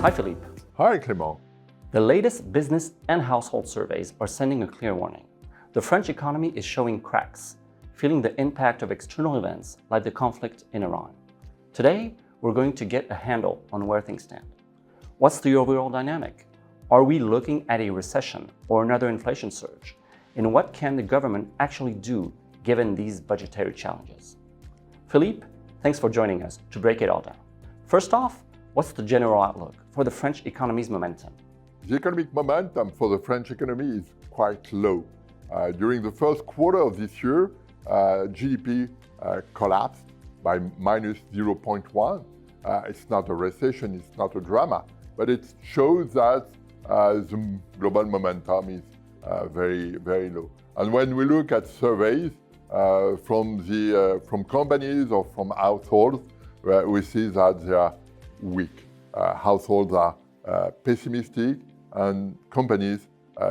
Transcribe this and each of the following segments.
Hi, Philippe. Hi, Clément. The latest business and household surveys are sending a clear warning. The French economy is showing cracks, feeling the impact of external events like the conflict in Iran. Today, we're going to get a handle on where things stand. What's the overall dynamic? Are we looking at a recession or another inflation surge? And what can the government actually do given these budgetary challenges? Philippe, thanks for joining us to break it all down. First off, what's the general outlook for the French economy's momentum? The economic momentum for the French economy is quite low. During the first quarter of this year, GDP collapsed by minus 0.1. It's not a recession, it's not a drama, but it shows that the global momentum is very, very low. And when we look at surveys from companies or from households, we see that they are weak. Households are pessimistic, and companies,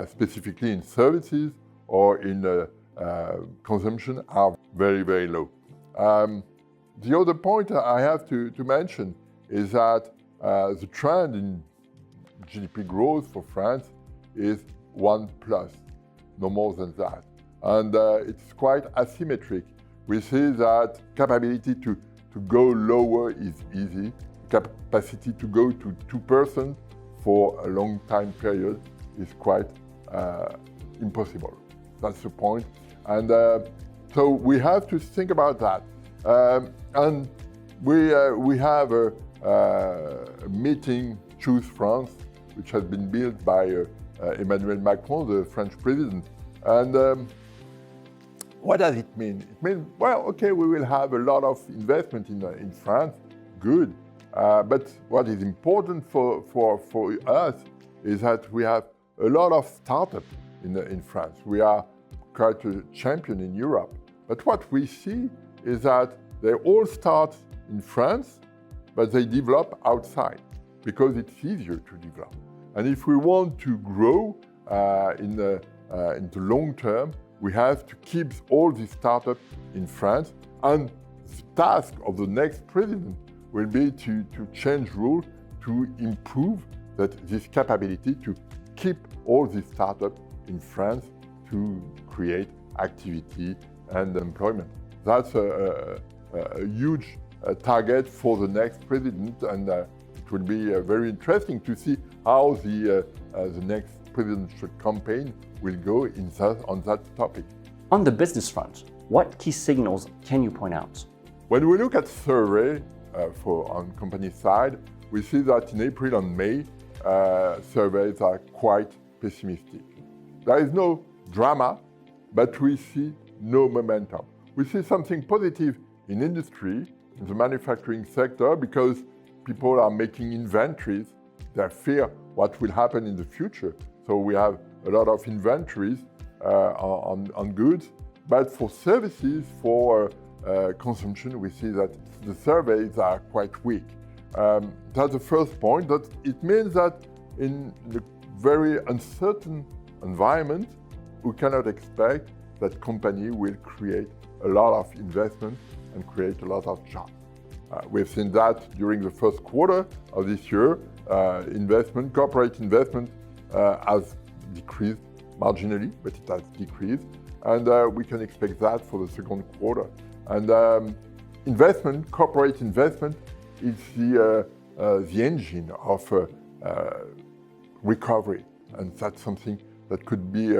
specifically in services or in consumption, are very, very low. The other point I have to mention is that the trend in GDP growth for France is 1+, no more than that. And it's quite asymmetric. We see that capability to go lower is easy. Capacity to go to 2% for a long time period is quite impossible. That's the point. And so we have to think about that. And we have a meeting, Choose France, which has been built by Emmanuel Macron, the French president. And what does it mean? It means, well, okay, we will have a lot of investment in France, good. But what is important for us is that we have a lot of startups in France. We are quite a champion in Europe. But what we see is that they all start in France, but they develop outside because it's easier to develop. And if we want to grow in the long term, we have to keep all these startups in France. And the task of the next president will be to change rules to improve this capability to keep all these startups in France to create activity and employment. That's a huge target for the next president, and it will be very interesting to see how the next presidential campaign will go on that topic. On the business front, what key signals can you point out? When we look at survey on company side, we see that in April and May, surveys are quite pessimistic. There is no drama, but we see no momentum. We see something positive in industry, in the manufacturing sector, because people are making inventories. They fear what will happen in the future. So we have a lot of inventories on goods. But for services, for consumption, we see that the surveys are quite weak. That's the first point. That it means that in the very uncertain environment, we cannot expect that company will create a lot of investment and create a lot of jobs. We've seen that during the first quarter of this year. Corporate investment has decreased marginally, but it has decreased. And we can expect that for the second quarter. And corporate investment is the engine of recovery. And that's something that could be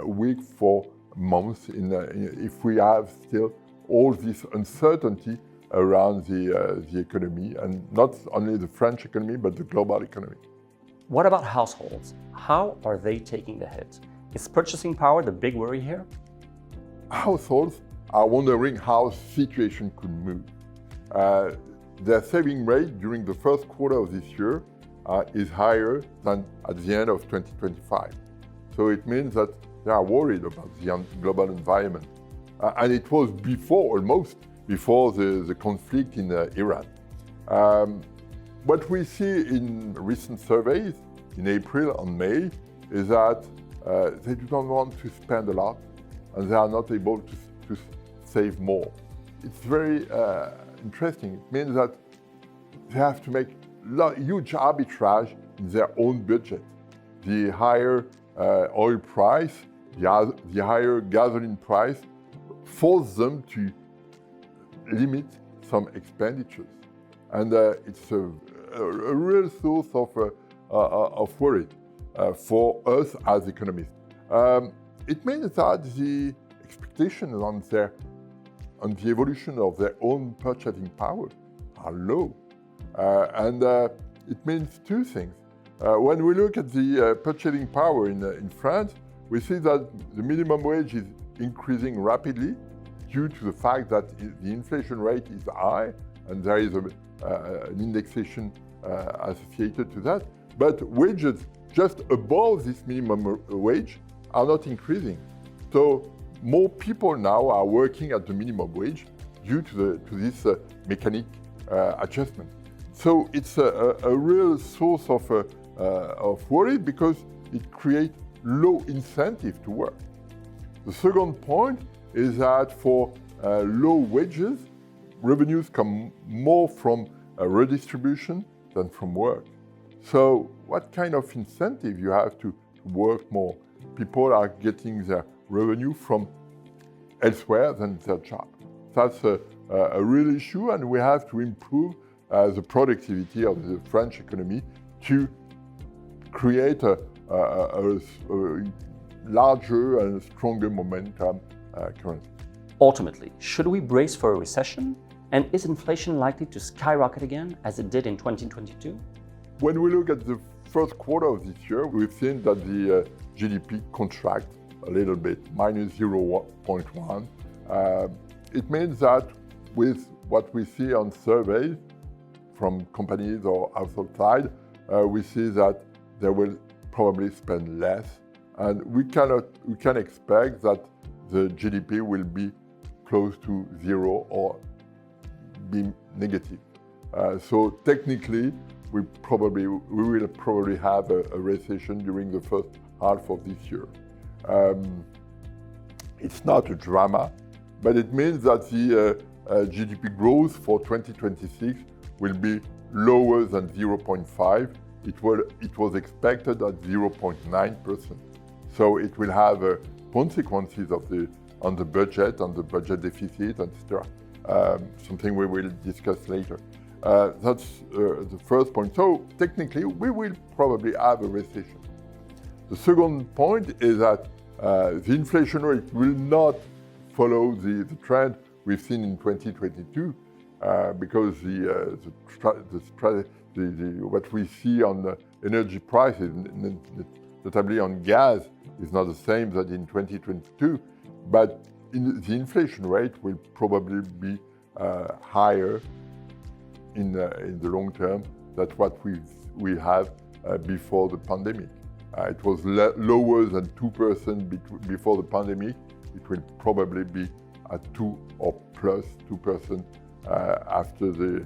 weak for months if we have still all this uncertainty around the economy, and not only the French economy, but the global economy. What about households? How are they taking the hit? Is purchasing power the big worry here? Households are wondering how the situation could move. Their saving rate during the first quarter of this year is higher than at the end of 2025. So it means that they are worried about the global environment. And it was almost before the conflict in Iran. What we see in recent surveys in April and May is that they do not want to spend a lot, and they are not able to save more. It's very interesting. It means that they have to make huge arbitrage in their own budget. The higher oil price, the higher gasoline price force them to limit some expenditures. And it's a real source of worry for us as economists. It means that the expectations on the evolution of their own purchasing power are low. And it means two things. When we look at the purchasing power in France, we see that the minimum wage is increasing rapidly due to the fact that the inflation rate is high and there is an indexation associated to that. But wages just above this minimum wage are not increasing. So more people now are working at the minimum wage due to this mechanic adjustment. So it's a real source of worry because it creates low incentive to work. The second point is that for low wages, revenues come more from redistribution than from work. So what kind of incentive you have to work more? People are getting their revenue from elsewhere than their job. That's a real issue, and we have to improve the productivity of the French economy to create a larger and stronger momentum currently. Ultimately, should we brace for a recession? And is inflation likely to skyrocket again as it did in 2022? When we look at the first quarter of this year, we've seen that the GDP contract a little bit, minus 0.1. It means that with what we see on surveys from companies or outside, we see that they will probably spend less, and we can expect that the GDP will be close to zero or be negative. So technically, we will probably have a recession during the first half of this year. It's not a drama, but it means that the GDP growth for 2026 will be lower than 0.5. It was expected at 0.9%. So it will have consequences on the budget deficit, etc. Something we will discuss later. That's the first point. So technically, we will probably have a recession. The second point is that the inflation rate will not follow the trend we've seen in 2022 because what we see on the energy prices, notably on gas, is not the same that in 2022. But the inflation rate will probably be higher in the long term than what we have before the pandemic. It was lower than 2% before the pandemic. It will probably be at 2 or plus 2% after the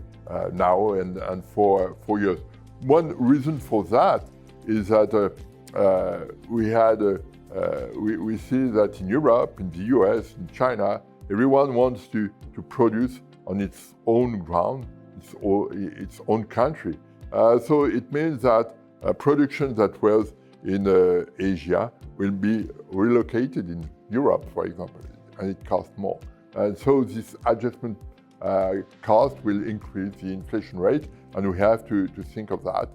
now and for 4 years. One reason for that is that we see that in Europe, in the US, in China, everyone wants to produce on its own ground, its own country. So it means that production that was in Asia will be relocated in Europe, for example, and it costs more. And so this adjustment cost will increase the inflation rate, and we have to think of that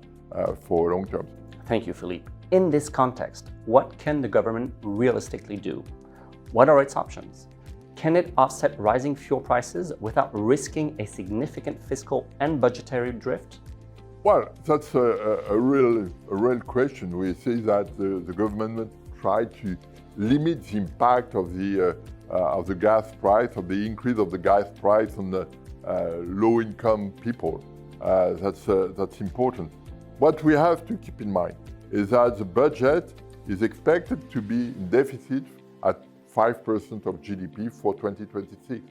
for long term. Thank you, Philippe. In this context, what can the government realistically do? What are its options? Can it offset rising fuel prices without risking a significant fiscal and budgetary drift? Well, that's a real question. We see that the government tried to limit the impact of the gas price, of the increase of the gas price on the low-income people. That's important. What we have to keep in mind is that the budget is expected to be in deficit at 5% of GDP for 2026.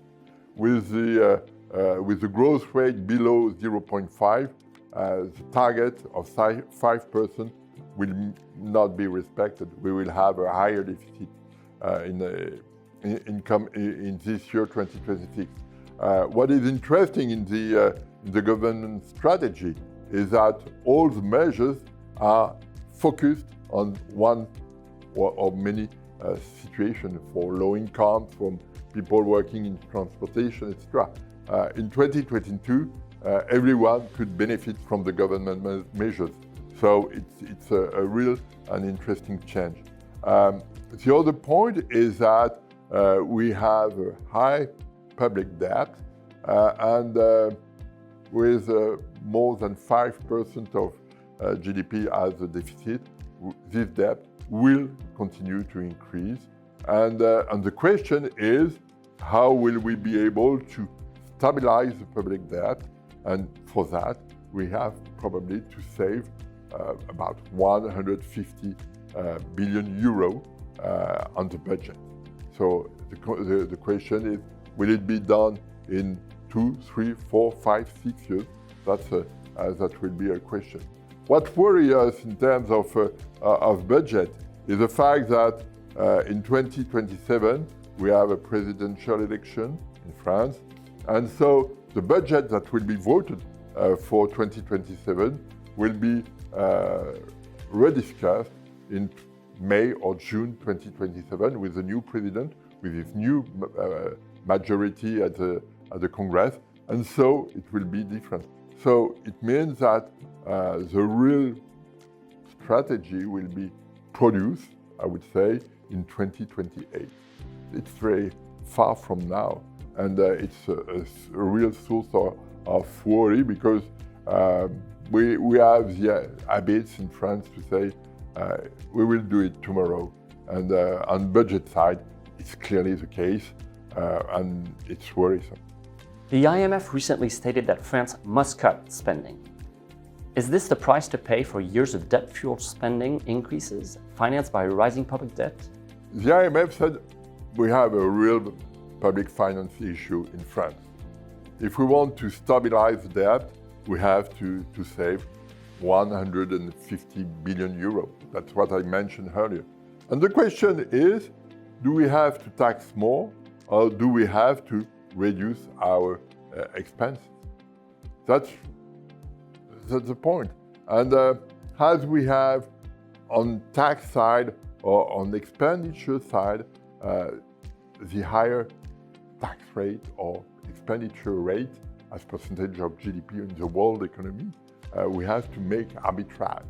With the growth rate below 0.5, the target of 5% will not be respected. We will have a higher deficit in this year, 2026. What is interesting in the government strategy is that all the measures are focused on one or many situations for low income, from people working in transportation, etc. In 2022, everyone could benefit from the government measures. So it's a real and interesting change. The other point is that we have a high public debt and with more than 5% of GDP as a deficit, this debt will continue to increase. And the question is, how will we be able to stabilize the public debt? And for that, we have probably to save about 150 billion euro on the budget. So the question is, will it be done in 2, 3, 4, 5, 6 years? That will be a question. What worries us in terms of budget is the fact that in 2027 we have a presidential election in France, and so the budget that will be voted for 2027 will be rediscussed in May or June 2027 with the new president, with his new majority at the Congress, and so it will be different. So it means that the real strategy will be produced, I would say, in 2028. It's very far from now, and it's a real source of worry because we have the habits in France to say we will do it tomorrow, and on budget side, it's clearly the case, and it's worrisome. The IMF recently stated that France must cut spending. Is this the price to pay for years of debt-fueled spending increases financed by rising public debt? The IMF said we have a real public finance issue in France. If we want to stabilize the debt, we have to save 150 billion euros. That's what I mentioned earlier. And the question is, do we have to tax more or do we have to reduce our expenses? That's the point. And as we have on tax side or on expenditure side, the higher tax rate or expenditure rate as percentage of GDP in the world economy, we have to make arbitrage.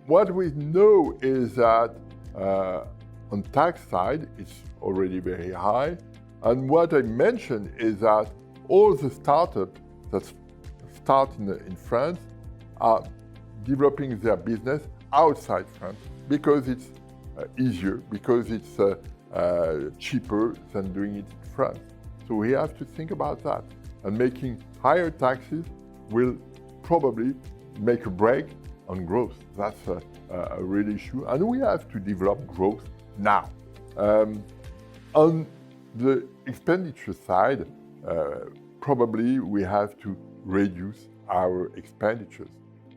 What we know is that on tax side, it's already very high. And what I mentioned is that all the startups that start in France are developing their business outside France because it's easier, because it's cheaper than doing it in France. So we have to think about that. And making higher taxes will probably make a break on growth. That's a real issue. And we have to develop growth now. On the expenditure side, probably we have to reduce our expenditures.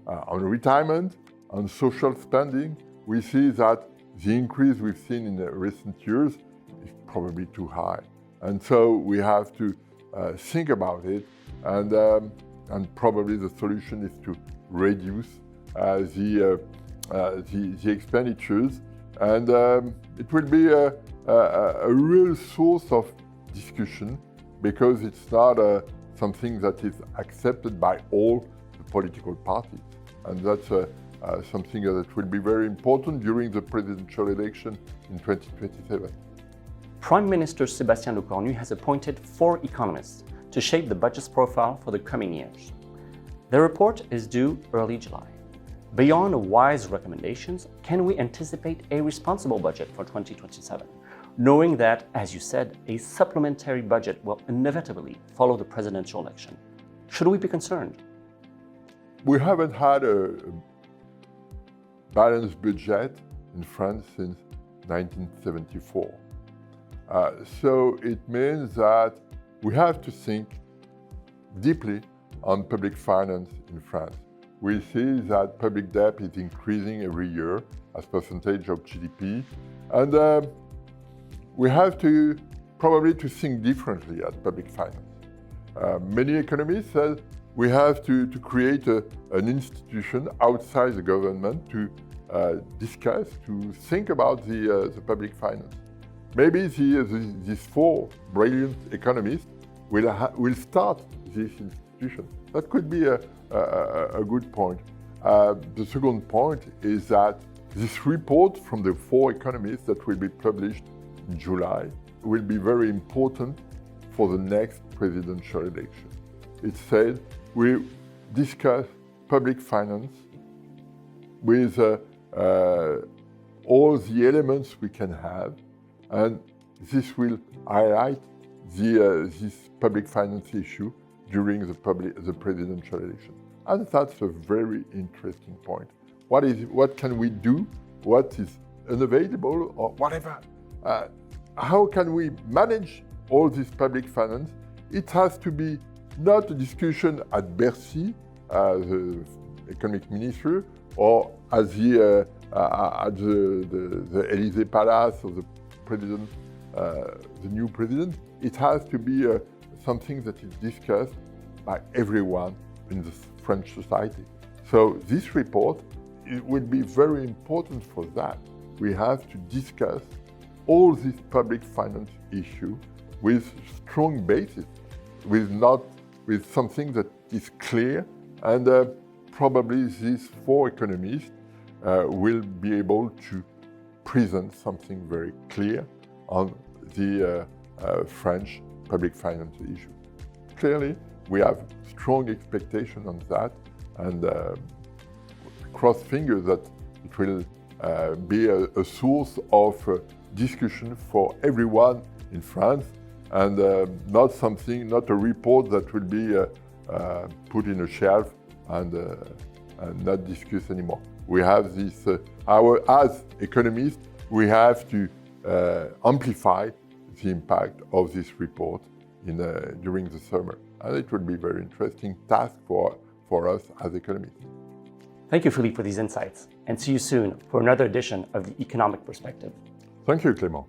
On retirement, on social spending, we see that the increase we've seen in the recent years is probably too high. And so we have to think about it, and probably the solution is to reduce the expenditures, and it will be a real source of discussion because it's not something that is accepted by all the political parties, and that's something that will be very important during the presidential election in 2027. Prime Minister Sébastien Lecornu has appointed 4 economists to shape the budget's profile for the coming years. The report is due early July. Beyond wise recommendations, can we anticipate a responsible budget for 2027, knowing that, as you said, a supplementary budget will inevitably follow the presidential election? Should we be concerned? We haven't had a balanced budget in France since 1974. So it means that we have to think deeply on public finance in France. We see that public debt is increasing every year as percentage of GDP, and we have to probably to think differently at public finance. Many economists say we have to create an institution outside the government to discuss, to think about the public finance. Maybe these four brilliant economists will start this institution. That could be a good point. The second point is that this report from the four economists that will be published in July will be very important for the next presidential election. It said we discuss public finance with all the elements we can have, and this will highlight this public finance issue during the presidential election. And that's a very interesting point. What can we do? What is unavailable or whatever? How can we manage all this public finance? It has to be not a discussion at Bercy, the economic minister, or at the Élysée Palace of the president, the new president. It has to be something that is discussed by everyone in the French society. So this report, it will be very important for that. We have to discuss all these public finance issues with strong basis, with something that is clear, and probably these four economists will be able to present something very clear on the French public finance issue. Clearly, we have strong expectation on that, and cross fingers that it will be a source of discussion for everyone in France, and not a report that will be put in a shelf and not discussed anymore. We have this, as economists, we have to amplify the impact of this report during the summer. And it will be a very interesting task for us as economists. Thank you, Philippe, for these insights, and see you soon for another edition of the Economic Perspective. Thank you, Clément.